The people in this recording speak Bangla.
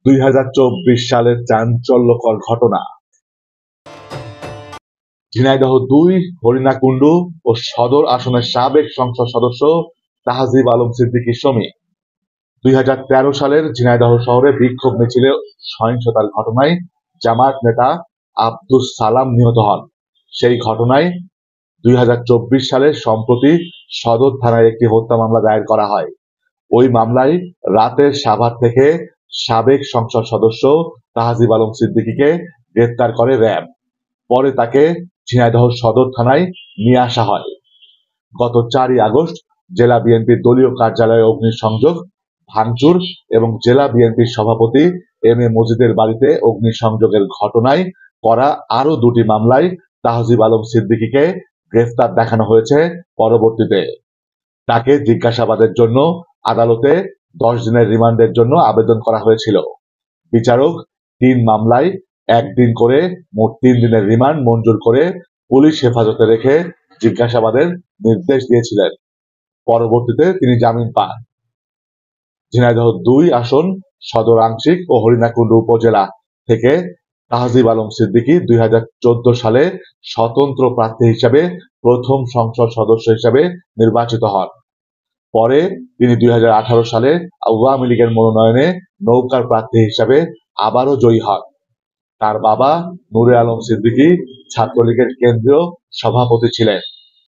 2024 সালের চাঞ্চল্যকর ঘটনা। ঝিনাইদহ 2 হরিণাকুণ্ড ও সদর আসনের সাবেক সংসদ সদস্য তাহজিব আলম সিদ্দিকী শমী 2013 সালের ঝিনাইদহ শহরে বিক্ষোভ মিছিলে সহিংসতার ঘটনায় জামায়াত নেতা আব্দুস সালাম নিহত হন। সেই ঘটনায় 2024 সালে সম্প্রতি সদর থানায় একটি হত্যা মামলা দায়ের করা হয়। ওই মামলায় রাতে সাভার থেকে সাবেক সংসদ সদস্য তাহজিব আলম সিদ্দিকীকে গ্রেফতার করে র্যাব। পরে তাকে ঝিনাইদহ সদর থানায় নিয়ে আসা হয়। গত 4 আগস্ট জেলা বিএনপির দলীয় কার্যালয়ে অগ্নিসংযোগ, ভাঙচুর এবং জেলা বিএনপির সভাপতি এম এ মজিদের বাড়িতে অগ্নিসংযোগের ঘটনায় করা আরো 2টি মামলায় তাহজিব আলম সিদ্দিকীকে গ্রেফতার দেখানো হয়েছে। পরবর্তীতে তাকে জিজ্ঞাসাবাদের জন্য আদালতে 10 দিনের রিমান্ডের জন্য আবেদন করা হয়েছিল। বিচারক 3 মামলায় 1 দিন করে মোট 3 দিনের রিমান্ড মঞ্জুর করে পুলিশ হেফাজতে রেখে জিজ্ঞাসাবাদের নির্দেশ দিয়েছিলেন। পরবর্তীতে তিনি জামিন পান। ঝিনাইদহ 2 আসন সদর আংশিক ও হরিণাকুণ্ড উপজেলা থেকে তাহজিব আলম সিদ্দিকী 2014 সালে স্বতন্ত্র প্রার্থী হিসাবে প্রথম সংসদ সদস্য হিসাবে নির্বাচিত হন। পরে তিনি 2018 সালে আওয়ামী লীগের মনোনয়নে নৌকার প্রার্থী হিসাবে আবারও জয়ী হন। তার বাবা নূরে আলম সিদ্দিকী ছাত্রলীগের কেন্দ্রীয় সভাপতি ছিলেন।